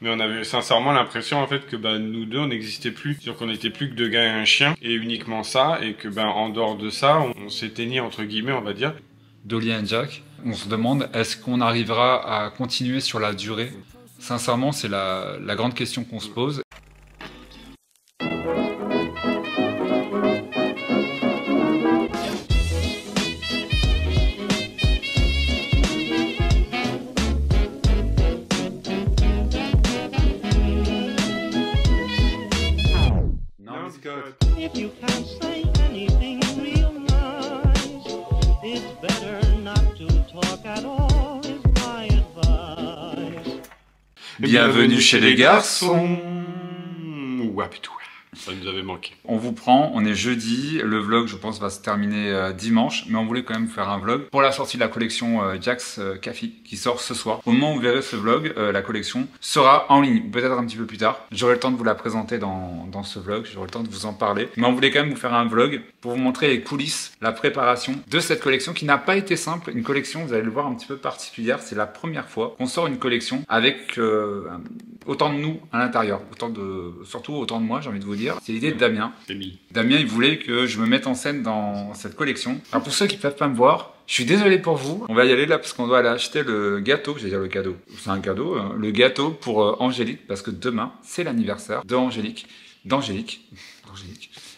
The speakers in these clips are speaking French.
Mais on avait sincèrement l'impression en fait que nous deux on n'existait plus, c'est-à-dire qu'on n'était plus que deux gars et un chien et uniquement ça, et que en dehors de ça on s'éteignit entre guillemets on va dire. Dolly et Jack, on se demande est-ce qu'on arrivera à continuer sur la durée. Sincèrement, c'est la grande question qu'on se pose. Non, Scott. If you can't say anything real nice, it's better not to talk at all, is my advice. Bienvenue chez les garçons. Ouah putain, ça nous avait manqué. On vous prend, on est jeudi, le vlog je pense va se terminer dimanche, mais on voulait quand même faire un vlog pour la sortie de la collection Jax Café qui sort ce soir. Au moment où vous verrez ce vlog, la collection sera en ligne, peut-être un petit peu plus tard. J'aurai le temps de vous la présenter dans ce vlog, j'aurai le temps de vous en parler. Mais on voulait quand même vous faire un vlog pour vous montrer les coulisses, la préparation de cette collection qui n'a pas été simple. Une collection, vous allez le voir, un petit peu particulière. C'est la première fois qu'on sort une collection avec autant de nous à l'intérieur, surtout autant de moi, j'ai envie de vous dire. C'est l'idée de Damien. Damien, il voulait que je me mette en scène dans cette collection. Alors pour ceux qui ne peuvent pas me voir, je suis désolé pour vous. On va y aller là parce qu'on doit aller acheter le gâteau, j'allais dire le cadeau. C'est un cadeau, hein. Le gâteau pour Angélique parce que demain, c'est l'anniversaire d'Angélique.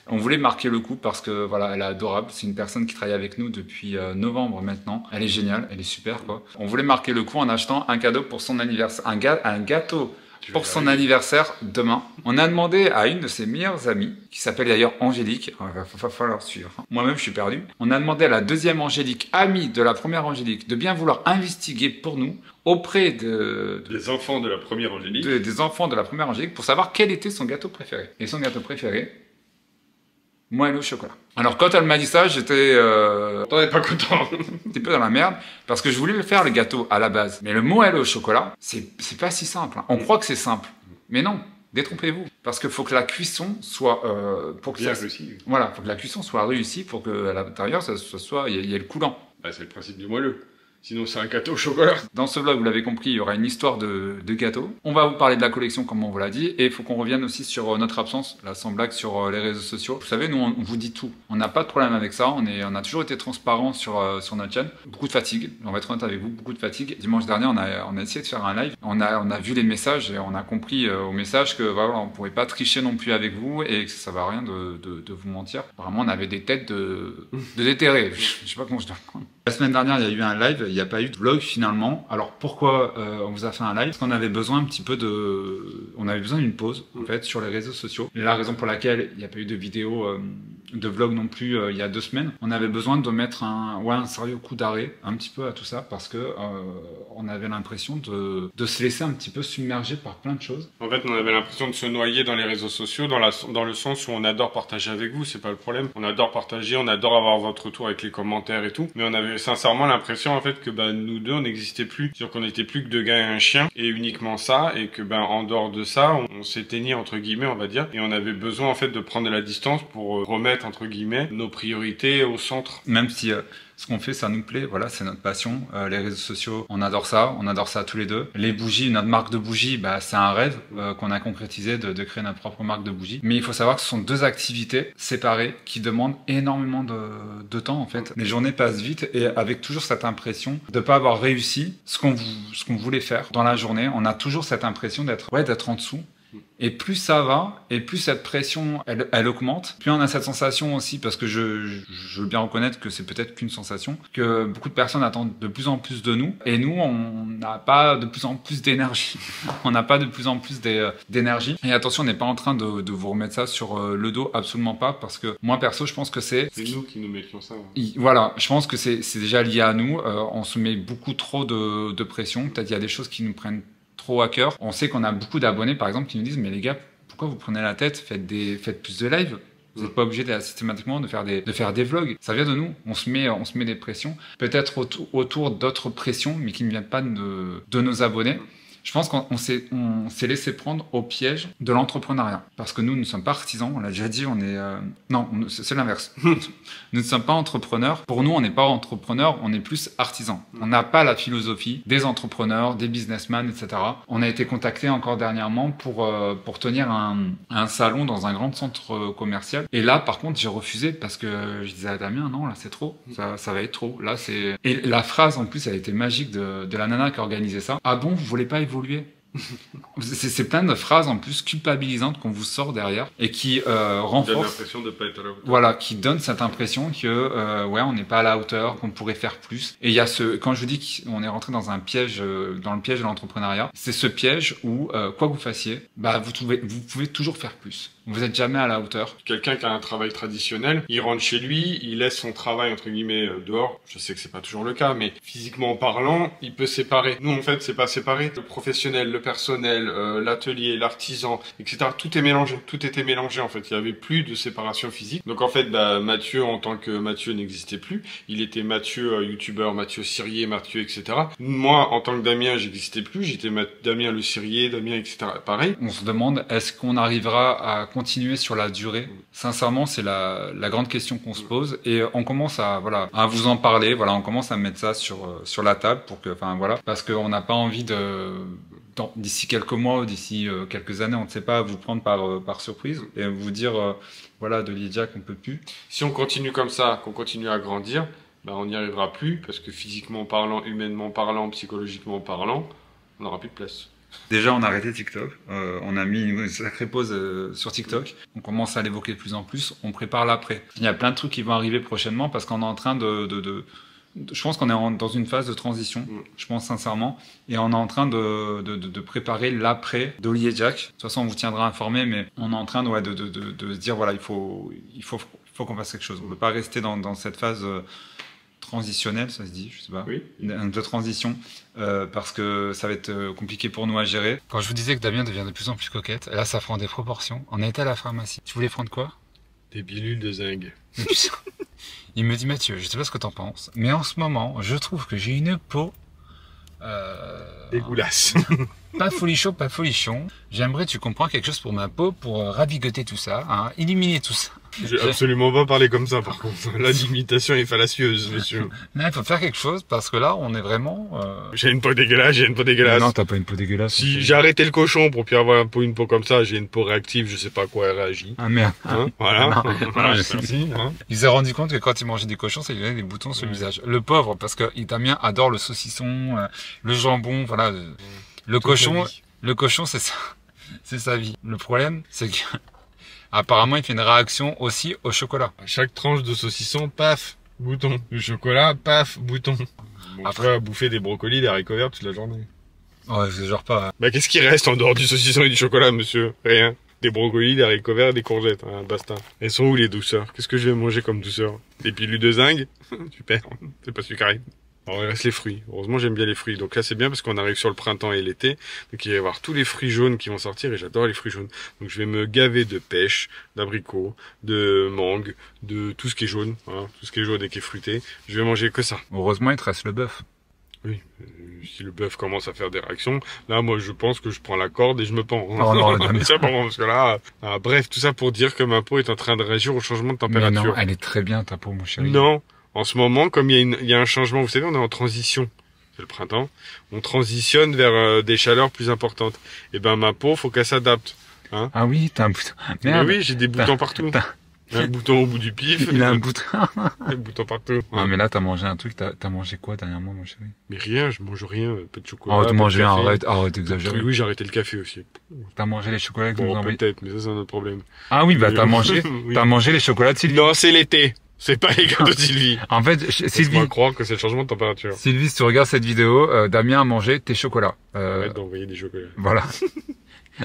On voulait marquer le coup parce que voilà, elle est adorable. C'est une personne qui travaille avec nous depuis novembre maintenant. Elle est géniale, elle est super quoi. On voulait marquer le coup en achetant un cadeau pour son anniversaire, un gâteau pour son anniversaire demain. On a demandé à une de ses meilleures amies, qui s'appelle d'ailleurs Angélique, il va falloir suivre, moi-même je suis perdu. On a demandé à la deuxième Angélique, amie de la première Angélique, de bien vouloir investiguer pour nous auprès des enfants de la première Angélique. Des enfants de la première Angélique pour savoir quel était son gâteau préféré. Et son gâteau préféré, moelle au chocolat. Alors quand elle m'a dit ça, j'étais T'en es pas content. un peu dans la merde parce que je voulais le faire le gâteau à la base. Mais le moelle au chocolat, c'est pas si simple. Hein. On croit que c'est simple, mais non. Détrompez-vous, parce qu'il faut que la cuisson soit pour que bien ça, réussi. voilà, faut que la cuisson soit réussie pour que à l'intérieur ça soit il y ait le coulant. Bah, c'est le principe du moelleux. Sinon c'est un gâteau au chocolat. Dans ce vlog, vous l'avez compris, il y aura une histoire de gâteau. On va vous parler de la collection comme on vous l'a dit, et il faut qu'on revienne aussi sur notre absence, là sans blague, sur les réseaux sociaux. Vous savez, nous on vous dit tout. On n'a pas de problème avec ça, on a toujours été transparent sur notre chaîne. Beaucoup de fatigue, on va être honnête avec vous, beaucoup de fatigue. Dimanche dernier, on a essayé de faire un live, on a vu les messages et on a compris au message que voilà, on pourrait pas tricher non plus avec vous et que ça va rien de vous mentir. Vraiment, on avait des têtes de déterrés. Je sais pas comment je dois prendre. La semaine dernière, il y a eu un live, il n'y a pas eu de vlog finalement. Alors pourquoi on vous a fait un live? Parce qu'on avait besoin un petit peu on avait besoin d'une pause en fait sur les réseaux sociaux. Et la raison pour laquelle il n'y a pas eu de vidéo, de vlog non plus il y a 2 semaines, on avait besoin de mettre un sérieux coup d'arrêt un petit peu à tout ça parce que on avait l'impression de se laisser un petit peu submerger par plein de choses. En fait, on avait l'impression de se noyer dans les réseaux sociaux, dans le sens où on adore partager avec vous, c'est pas le problème. On adore partager, on adore avoir votre retour avec les commentaires et tout. Mais on avait sincèrement l'impression en fait que nous deux on n'existait plus, c'est-à-dire qu'on n'était plus que deux gars et un chien et uniquement ça, et que en dehors de ça on s'éteignit entre guillemets on va dire, et on avait besoin en fait de prendre de la distance pour remettre entre guillemets nos priorités au centre. Même si ce qu'on fait, ça nous plaît, voilà, c'est notre passion. Les réseaux sociaux, on adore ça tous les deux. Les bougies, notre marque de bougies, c'est un rêve qu'on a concrétisé de créer notre propre marque de bougies. Mais il faut savoir que ce sont 2 activités séparées qui demandent énormément de temps en fait. Les journées passent vite et avec toujours cette impression de pas avoir réussi ce qu'on voulait faire dans la journée. On a toujours cette impression d'être en dessous. Et plus ça va, et plus cette pression, elle augmente. Plus on a cette sensation aussi, parce que je veux bien reconnaître que c'est peut-être qu'une sensation, que beaucoup de personnes attendent de plus en plus de nous, et nous, on n'a pas de plus en plus d'énergie. On n'a pas de plus en plus d'énergie. Et attention, on n'est pas en train de vous remettre ça sur le dos, absolument pas, parce que moi, perso, je pense que c'est nous qui nous mettions ça. Voilà, je pense que c'est déjà lié à nous. On se met beaucoup trop de pression. Peut-être il y a des choses qui nous prennent trop à cœur. On sait qu'on a beaucoup d'abonnés par exemple qui nous disent mais les gars, pourquoi vous prenez la tête, faites plus de live, vous n'êtes pas obligé systématiquement de faire des vlogs. Ça vient de nous, on se met des pressions, peut-être autour d'autres pressions mais qui ne viennent pas de nos abonnés. Je pense on s'est laissé prendre au piège de l'entrepreneuriat. Parce que nous ne sommes pas artisans, on l'a déjà dit, c'est l'inverse. Nous ne sommes pas entrepreneurs. Pour nous, on n'est pas entrepreneurs, on est plus artisans. On n'a pas la philosophie des entrepreneurs, des businessmen, etc. On a été contacté encore dernièrement pour tenir un salon dans un grand centre commercial. Et là, par contre, j'ai refusé parce que je disais à Damien, non, là, c'est trop. Ça va être trop. Là, c'est... Et la phrase, en plus, elle était magique de la nana qui a organisé ça. Ah bon, vous voulez pas évoluer? C'est plein de phrases en plus culpabilisantes qu'on vous sort derrière et qui renforcent. Donne l'impression de pas être à la hauteur. Voilà, qui donne cette impression que ouais, on n'est pas à la hauteur, qu'on pourrait faire plus. Et il y a quand je dis qu'on est rentré dans un piège, dans le piège de l'entrepreneuriat, c'est ce piège où quoi que vous fassiez, bah vous pouvez toujours faire plus. Vous êtes jamais à la hauteur. Quelqu'un qui a un travail traditionnel, il rentre chez lui, il laisse son travail entre guillemets dehors. Je sais que c'est pas toujours le cas, mais physiquement parlant, il peut séparer. Nous en fait, c'est pas séparé. Le professionnel, le personnel, l'atelier, l'artisan, etc. Tout est mélangé. Tout était mélangé en fait. Il y avait plus de séparation physique. Donc en fait, bah Mathieu en tant que Mathieu n'existait plus. Il était Mathieu youtubeur, Mathieu Cyrier, Mathieu etc. Moi en tant que Damien, j'existais plus. J'étais Damien le Cyrier, Damien etc. Pareil. On se demande est-ce qu'on arrivera à continuer sur la durée? Sincèrement, c'est la grande question qu'on se pose et on commence à vous en parler. Voilà, on commence à mettre ça sur la table pour que, enfin voilà, parce qu'on n'a pas envie d'ici quelques mois ou d'ici quelques années, on ne sait pas, vous prendre par surprise et vous dire voilà de Lydia qu'on peut plus. Si on continue comme ça, qu'on continue à grandir, ben on n'y arrivera plus parce que physiquement parlant, humainement parlant, psychologiquement parlant, on n'aura plus de place. Déjà, on a arrêté TikTok. On a mis une sacrée pause sur TikTok. On commence à l'évoquer de plus en plus. On prépare l'après. Il y a plein de trucs qui vont arriver prochainement parce qu'on est en train je pense qu'on est dans une phase de transition, je pense sincèrement, et on est en train de préparer l'après d'Oli et Jack. De toute façon, on vous tiendra informé, mais on est en train de se dire voilà, il faut qu'on fasse quelque chose. On ne peut pas rester dans cette phase transitionnelle, ça se dit, je sais pas, oui. De transition, parce que ça va être compliqué pour nous à gérer. Quand je vous disais que Damien devient de plus en plus coquette, là ça prend des proportions. On a été à la pharmacie. Tu voulais prendre quoi? Des pilules de zinc. Il me dit Mathieu, je sais pas ce que t'en penses, mais en ce moment, je trouve que j'ai une peau dégueulasse. Pas folichon, pas folichon. J'aimerais, tu comprends, quelque chose pour ma peau, pour ravigoter tout ça, hein, illuminer tout ça. Je vais absolument pas parler comme ça, par contre. La limitation est fallacieuse, monsieur. Là, il faut faire quelque chose, parce que là, on est vraiment... J'ai une peau dégueulasse, Non, t'as pas une peau dégueulasse. Si j'ai arrêté le cochon pour plus avoir une peau comme ça, j'ai une peau réactive, je sais pas à quoi elle réagit. Ah merde. Hein, voilà. Non, merci. Hein. Il s'est rendu compte que quand il mangeait du cochon, ça lui donnait des boutons sur le visage. Le pauvre, parce que Damien adore le saucisson, le jambon, voilà. Le cochon, c'est ça. C'est sa vie. Le problème, c'est que apparemment, il fait une réaction aussi au chocolat. À chaque tranche de saucisson, paf, bouton. Du chocolat, paf, bouton. Bon, après, bouffer des brocolis, des haricots verts toute la journée. Ouais, c'est genre pas... Bah, qu'est-ce qui reste en dehors du saucisson et du chocolat, monsieur? Rien. Des brocolis, des haricots verts, des courgettes, hein, basta. Elles sont où les douceurs? Qu'est-ce que je vais manger comme douceur? Des pilules de zinc? Super. C'est pas sucré. Alors, il reste les fruits. Heureusement, j'aime bien les fruits. Donc là, c'est bien parce qu'on arrive sur le printemps et l'été. Donc il va y avoir tous les fruits jaunes qui vont sortir et j'adore les fruits jaunes. Donc je vais me gaver de pêche, d'abricots, de mangue, de tout ce qui est jaune. Voilà, tout ce qui est jaune et qui est fruité. Je vais manger que ça. Heureusement, il te reste le bœuf. Oui. Si le bœuf commence à faire des réactions, là, moi, je pense que je prends la corde et je me pends. Oh non, ça, parce que là, bref, tout ça pour dire que ma peau est en train de réagir au changement de température. Mais non, elle est très bien, ta peau, mon chéri. Non. En ce moment, comme il y a un changement, vous savez, on est en transition. C'est le printemps. On transitionne vers des chaleurs plus importantes. Et ben, ma peau, faut qu'elle s'adapte. Hein. Ah oui, t'as un bouton. Merde. Mais oui, j'ai des boutons partout. Un bouton au bout du pif. Il a un bouton. Des boutons partout. Ah, mais là, t'as mangé un truc. T'as mangé quoi dernièrement, mon chéri? Mais rien, je mange rien. Peu de chocolat. Arrête de manger, arrête d'exagérer. Oui, j'ai arrêté le café aussi. T'as mangé les chocolats que nous Bon, envoyés? peut-être, mais ça, c'est un autre problème. Ah oui, bah, t'as mangé les chocolats de Sylvie. Non, c'est l'été. C'est pas les gars de Sylvie. En fait, Sylvie. Laisse-moi croire que c'est le changement de température. Sylvie, si tu regardes cette vidéo, Damien a mangé tes chocolats. Arrête d'envoyer des chocolats. Voilà.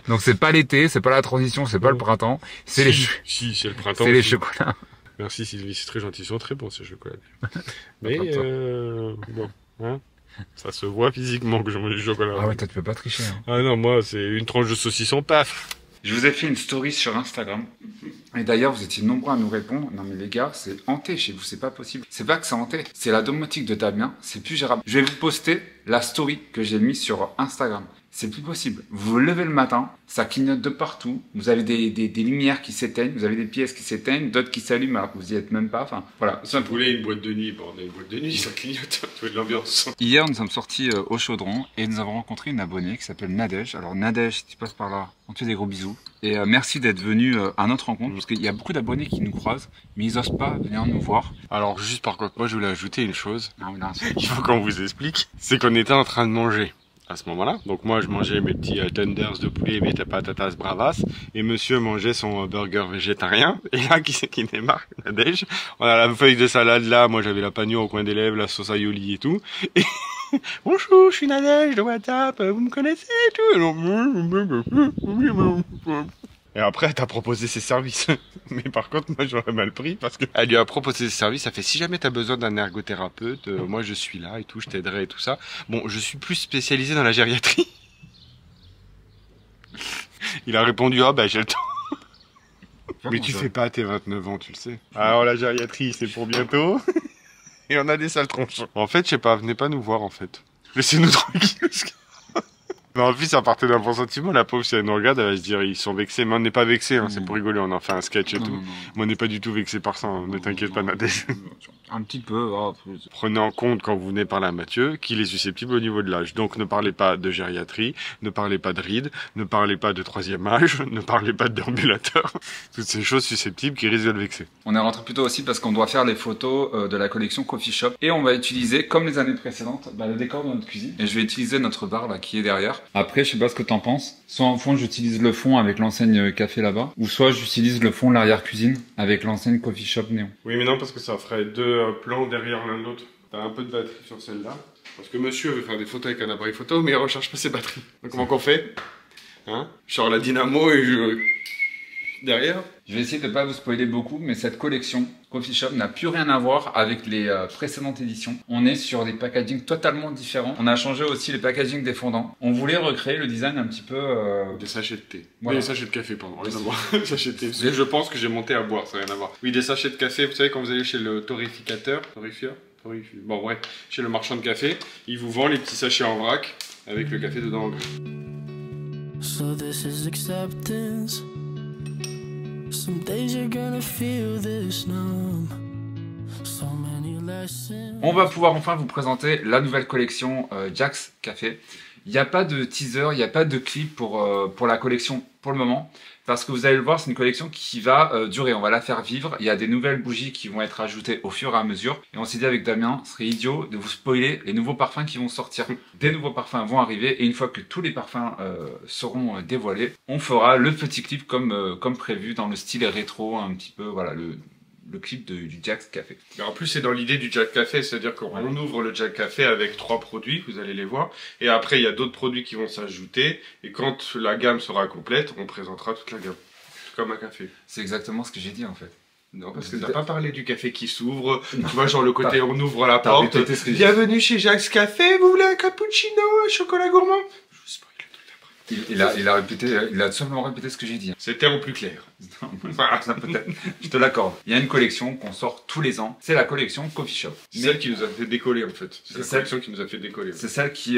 Donc c'est pas l'été, c'est pas la transition, c'est pas le printemps, c'est Si, c'est le printemps. C'est les chocolats. Merci Sylvie, c'est très gentil, ils sont très bons ces chocolats. Mais bon, hein, ça se voit physiquement que je mange du chocolat. Ah ouais, toi tu peux pas tricher. Hein. Ah non, moi c'est une tranche de saucisson, paf. Je vous ai fait une story sur Instagram. Et d'ailleurs, vous étiez nombreux à nous répondre. Non mais les gars, c'est hanté chez vous, c'est pas possible. C'est pas que c'est hanté, c'est la domotique de Damien, c'est plus gérable. Je vais vous poster la story que j'ai mise sur Instagram. c'est plus possible. Vous vous levez le matin, ça clignote de partout, vous avez des lumières qui s'éteignent, vous avez des pièces qui s'éteignent, d'autres qui s'allument alors que vous y êtes même pas, enfin voilà. Si vous voulez une boîte de nuit, bon, on a une boîte de nuit, ça clignote, tu veux de l'ambiance. Hier, nous sommes sortis au Chaudron et nous avons rencontré une abonnée qui s'appelle Nadège. Alors Nadège, si tu passes par là, on te fait des gros bisous. Et merci d'être venu à notre rencontre, parce qu'il y a beaucoup d'abonnés qui nous croisent, mais ils osent pas venir nous voir. Alors juste par contre, moi je voulais ajouter une chose, Ah, oui, là, il faut qu'on vous explique, c'est qu'on était en train de manger. À ce moment-là, donc moi je mangeais mes petits tenders de poulet, mes patatas bravas, et monsieur mangeait son burger végétarien. Et là, qui c'est qui démarre, Nadège? On a la feuille de salade là, moi j'avais la pagno au coin des lèvres, la sauce aioli et tout. Et bonjour, je suis Nadège de WhatsApp, vous me connaissez et tout. Et après, elle t'a proposé ses services. Mais par contre, moi, j'aurais mal pris parce qu'elle lui a proposé ses services. Ça fait, si jamais t'as besoin d'un ergothérapeute, moi, je suis là et tout, je t'aiderai et tout ça. Bon, je suis plus spécialisé dans la gériatrie. Il a répondu, ah bah, j'ai le temps. Mais tu fais pas tes 29 ans, tu le sais. Alors, la gériatrie, c'est pour bientôt. Et on a des sales tronches. En fait, je sais pas, venez pas nous voir, en fait. Laissez-nous tranquilles. Mais en plus, à partir d'un bon sentiment, la pauvre, si elle nous regarde, elle va se dire, ils sont vexés. Mais on n'est pas vexés, hein, c'est pour rigoler, on en fait un sketch et tout. Mais on n'est pas du tout vexés par ça, hein, ne t'inquiète pas, Nadège. Un petit peu. Oh, Prenez en compte quand vous venez parler à Mathieu qu'il est susceptible au niveau de l'âge. Donc ne parlez pas de gériatrie, ne parlez pas de rides, ne parlez pas de troisième âge, ne parlez pas de déambulateur. Toutes ces choses susceptibles qui risquent de le vexer. On est rentré plutôt aussi parce qu'on doit faire les photos de la collection Coffee Shop. Et on va utiliser, comme les années précédentes, le décor de notre cuisine. Et je vais utiliser notre bar là qui est derrière. Après, je sais pas ce que t'en penses. Soit en fond, j'utilise le fond avec l'enseigne café là-bas. Ou soit j'utilise le fond de l'arrière-cuisine avec l'enseigne Coffee Shop Néon. Oui, mais non, parce que ça ferait deux plans derrière l'un de l'autre. T'as un peu de batterie sur celle-là. Parce que monsieur veut faire des photos avec un appareil photo, mais il recharge pas ses batteries. Donc comment qu'on fait? Hein? Je sors la dynamo et je... derrière. Je vais essayer de ne pas vous spoiler beaucoup, mais cette collection Coffee Shop n'a plus rien à voir avec les précédentes éditions. On est sur des packagings totalement différents. On a changé aussi les packagings des fondants. On voulait recréer le design un petit peu... Des sachets de thé. Voilà. Des sachets de café, pardon. Rien à voir. Sachets de thé. Parce que je pense que j'ai monté à boire, ça n'a rien à voir. Oui, des sachets de café, vous savez, quand vous allez chez le torréficateur, bon bref, chez le marchand de café, il vous vend les petits sachets en vrac avec le café dedans. So this is acceptance. Some days you're gonna feel this numb. So many lessons. On va pouvoir enfin vous présenter la nouvelle collection Jack's Café. Il n'y a pas de teaser, il n'y a pas de clip pour la collection pour le moment. Parce que vous allez le voir, c'est une collection qui va durer, on va la faire vivre. Il y a des nouvelles bougies qui vont être ajoutées au fur et à mesure. Et on s'est dit avec Damien, ce serait idiot de vous spoiler les nouveaux parfums qui vont sortir. Des nouveaux parfums vont arriver et une fois que tous les parfums seront dévoilés, on fera le petit clip comme prévu dans le style rétro, un petit peu, voilà, le clip du Jack's Café. Mais en plus, c'est dans l'idée du Jack Café, c'est-à-dire qu'on ouvre le Jack Café avec 3 produits, vous allez les voir, et après, il y a d'autres produits qui vont s'ajouter, et quand la gamme sera complète, on présentera toute la gamme. Comme un café. C'est exactement ce que j'ai dit en fait. Non, parce que t'as pas parlé du café qui s'ouvre, tu vois, genre le côté on ouvre la T'as porte. répété ce que j'ai dit. Bienvenue chez Jack's Café, vous voulez un cappuccino, un chocolat gourmand? Je vous spoil le truc d'après. Il a tout simplement répété ce que j'ai dit. C'était en plus clair. Ça peut-être, je te l'accorde. Il y a une collection qu'on sort tous les ans, c'est la collection Coffee Shop. C'est celle qui nous a fait décoller en fait. C'est la celle- collection qui nous a fait décoller. C'est celle qui,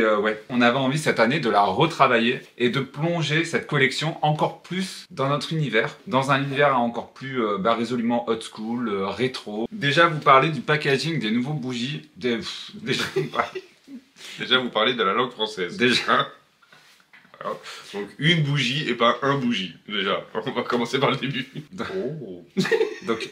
on avait envie cette année de la retravailler et de plonger cette collection encore plus dans notre univers, dans un univers encore plus résolument old school, rétro. Déjà, vous parlez du packaging des nouveaux bougies. Déjà, vous parlez de la langue française. Déjà. Alors, donc, une bougie et pas un bougie. Déjà, on va commencer par le début. Oh. Donc,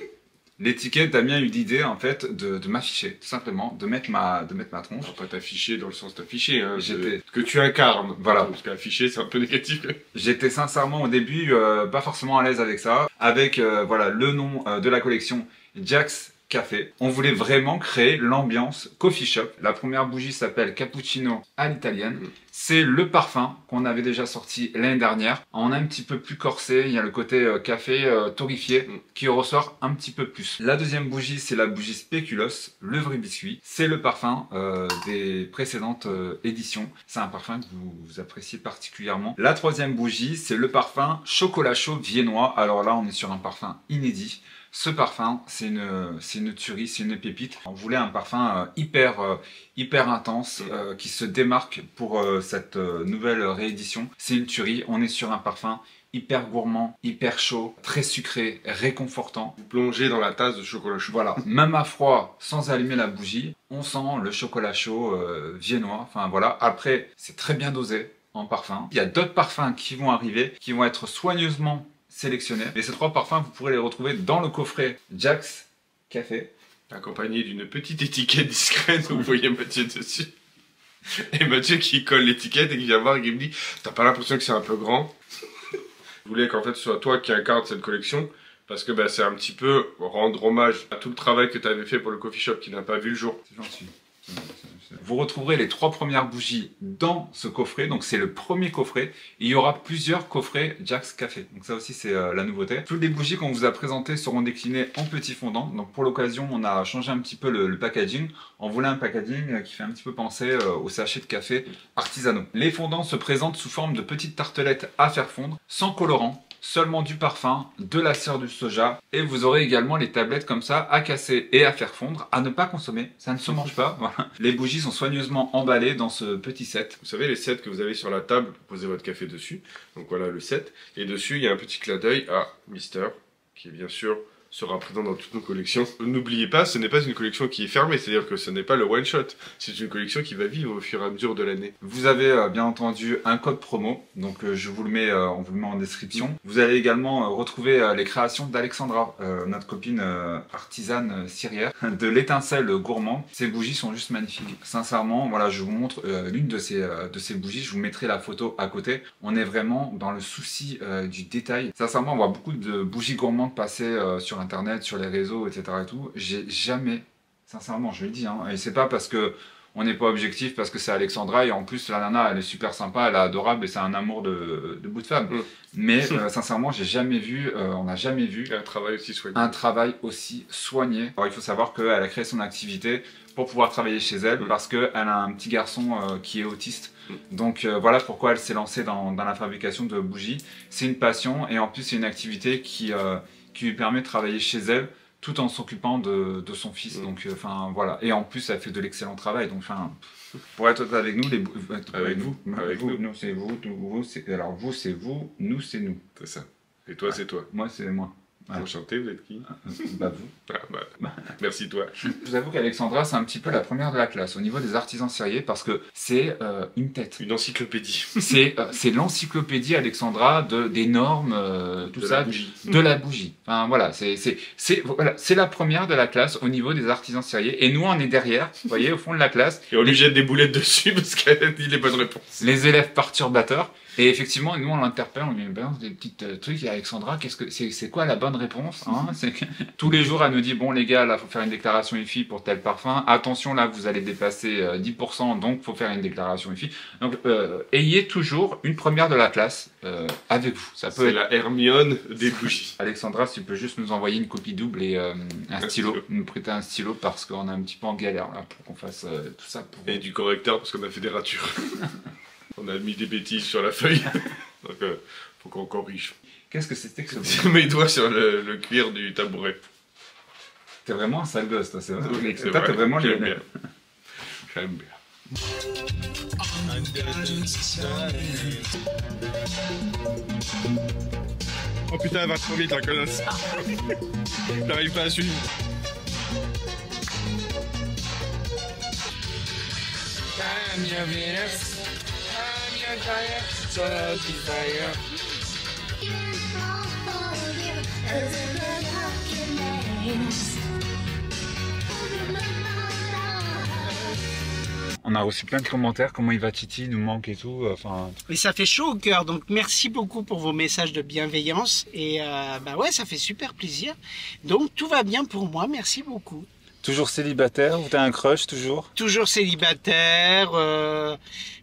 l'étiquette, Damien a eu l'idée en fait de m'afficher, tout simplement, de mettre ma tronche. On va pas t'afficher dans le sens d'afficher, hein, J'étais- que tu incarnes. Voilà. Parce qu'afficher, c'est un peu négatif. J'étais sincèrement au début pas forcément à l'aise avec ça, avec le nom de la collection Jack's Café. On voulait vraiment créer l'ambiance coffee shop. La première bougie s'appelle Cappuccino à l'italienne. C'est le parfum qu'on avait déjà sorti l'année dernière. On a un petit peu plus corsé, il y a le côté café torréfié qui ressort un petit peu plus. La deuxième bougie, c'est la bougie Spéculoos, le vrai biscuit. C'est le parfum des précédentes éditions. C'est un parfum que vous appréciez particulièrement. La troisième bougie, c'est le parfum chocolat chaud viennois. Alors là, on est sur un parfum inédit. Ce parfum, c'est une tuerie, c'est une pépite. On voulait un parfum hyper intense, qui se démarque pour cette nouvelle réédition. C'est une tuerie, on est sur un parfum hyper gourmand, hyper chaud, très sucré, réconfortant. Vous plongez dans la tasse de chocolat chaud. Voilà, même à froid, sans allumer la bougie, on sent le chocolat chaud viennois. Enfin voilà, après c'est très bien dosé en parfum. Il y a d'autres parfums qui vont arriver, qui vont être soigneusement sélectionnés. Et ces 3 parfums, vous pourrez les retrouver dans le coffret Jack's Café. Accompagné d'une petite étiquette discrète, vous voyez Mathieu dessus. Et Mathieu qui colle l'étiquette et qui vient voir et qui me dit « T'as pas l'impression que c'est un peu grand ?» Je voulais qu'en fait ce soit toi qui incarne cette collection, parce que bah, c'est un petit peu rendre hommage à tout le travail que tu avais fait pour le coffee shop qui n'a pas vu le jour. C'est gentil. Vous retrouverez les 3 premières bougies dans ce coffret, donc c'est le premier coffret. Et il y aura plusieurs coffrets Jack's Café, donc ça aussi c'est la nouveauté. Toutes les bougies qu'on vous a présentées seront déclinées en petits fondants, donc pour l'occasion on a changé un petit peu le packaging. On voulait un packaging qui fait un petit peu penser aux sachets de café artisanaux. Les fondants se présentent sous forme de petites tartelettes à faire fondre, sans colorant. Seulement du parfum, de la cire de soja, et vous aurez également les tablettes comme ça à casser et à faire fondre, à ne pas consommer, ça ne se mange pas. Voilà. Les bougies sont soigneusement emballées dans ce petit set. Vous savez les sets que vous avez sur la table, vous posez votre café dessus, donc voilà le set, et dessus il y a un petit clin d'œil à Mister, qui bien sûr sera présent dans toutes nos collections. N'oubliez pas, ce n'est pas une collection qui est fermée, c'est-à-dire que ce n'est pas le one shot, c'est une collection qui va vivre au fur et à mesure de l'année. Vous avez bien entendu un code promo, donc je vous le mets, on vous le met en description. Vous allez également retrouver les créations d'Alexandra, notre copine artisane cirière, de l'étincelle gourmande. Ces bougies sont juste magnifiques. Sincèrement, voilà, je vous montre l'une de ces bougies, je vous mettrai la photo à côté. On est vraiment dans le souci du détail. Sincèrement, on voit beaucoup de bougies gourmandes passer sur internet, sur les réseaux, etc. et tout. J'ai jamais, sincèrement, je le dis, hein, et c'est pas parce que on n'est pas objectif, parce que c'est Alexandra, et en plus la nana elle est super sympa, elle est adorable et c'est un amour de bout de femme. Mais sincèrement, j'ai jamais vu, on n'a jamais vu un travail aussi soigné. Un travail aussi soigné. Alors il faut savoir qu'elle a créé son activité pour pouvoir travailler chez elle, parce qu'elle a un petit garçon qui est autiste. Donc voilà pourquoi elle s'est lancée dans la fabrication de bougies. C'est une passion, et en plus c'est une activité qui lui permet de travailler chez elle tout en s'occupant de son fils. Donc enfin voilà, et en plus elle fait de l'excellent travail. Donc enfin, pour être avec nous, avec vous, nous c'est vous, alors vous c'est vous, nous c'est nous. C'est ça. Et toi c'est toi. Moi c'est moi. Enchanté, vous êtes qui? Bah vous. Ah, bah, merci toi. Je vous avoue qu'Alexandra, c'est un petit peu la première de la classe au niveau des artisans ceriers, parce que c'est une tête. Une encyclopédie. C'est l'encyclopédie Alexandra des normes, tout de ça, la bougie. de la bougie. Enfin voilà, c'est la première de la classe au niveau des artisans ceriers. Et nous, on est derrière, vous voyez, au fond de la classe. Et on lui jette des boulettes dessus parce qu'elle a dit les bonnes réponses. Les élèves perturbateurs. Et effectivement, nous on l'interpelle, on lui balance des petits trucs. Et Alexandra, c'est quoi la bonne réponse, hein? Tous les jours, elle nous dit bon les gars, là faut faire une déclaration IFI pour tel parfum. Attention, là vous allez dépasser 10%, donc faut faire une déclaration IFI. Donc ayez toujours une première de la classe avec vous. Ça peut C'est être la Hermione des bougies. Alexandra, si tu peux juste nous envoyer une copie double et un stylo, nous prêter un stylo parce qu'on est un petit peu en galère là pour qu'on fasse tout ça. Et du correcteur parce qu'on a fait des ratures. On a mis des bêtises sur la feuille, donc faut qu'on corrige. Qu'est-ce que c'était que ce J'ai mis mes doigts sur le cuir du tabouret. T'es vraiment un sale gosse, toi, c'est vrai. Oui, c'est Toi, vrai. t'es vraiment J'aime bien. J'aime bien. Oh putain, elle va trop vite la connasse. J'arrive pas à suivre. On a reçu plein de commentaires, comment il va Titi, il nous manque et tout, enfin... Et ça fait chaud au cœur, donc merci beaucoup pour vos messages de bienveillance. Et bah ouais, ça fait super plaisir. Donc tout va bien pour moi, merci beaucoup. Toujours célibataire, ou t'as un crush toujours? Toujours célibataire,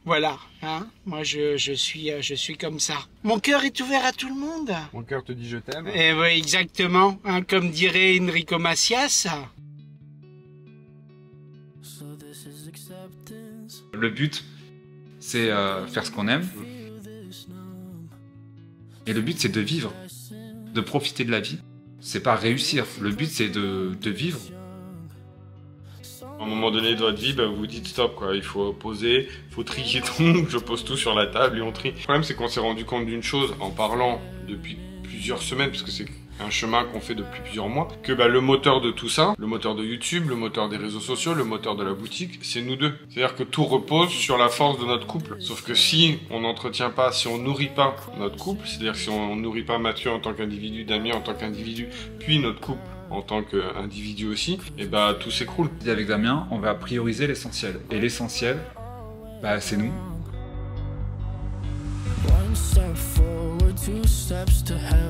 voilà. Hein, moi je suis comme ça. Mon cœur est ouvert à tout le monde. Mon cœur te dit je t'aime. Et oui, exactement. Hein, comme dirait Enrico Macias. So this is acceptance. Le but, c'est faire ce qu'on aime. Et le but, c'est de vivre, de profiter de la vie. C'est pas réussir. Le but, c'est de vivre À un moment donné de votre vie, bah, vous vous dites stop, quoi. Il faut poser, il faut trier tout. Je pose tout sur la table et on trie. Le problème, c'est qu'on s'est rendu compte d'une chose en parlant depuis plusieurs semaines, parce que c'est un chemin qu'on fait depuis plusieurs mois, que bah, le moteur de tout ça, le moteur de YouTube, le moteur des réseaux sociaux, le moteur de la boutique, c'est nous deux. C'est-à-dire que tout repose sur la force de notre couple. Sauf que si on n'entretient pas, si on nourrit pas notre couple, c'est-à-dire si on nourrit pas Mathieu en tant qu'individu, Damien en tant qu'individu, puis notre couple en tant qu'individu aussi, et bah tout s'écroule. Avec Damien, on va prioriser l'essentiel. Et l'essentiel, bah, c'est nous. One step forward, two steps to hell.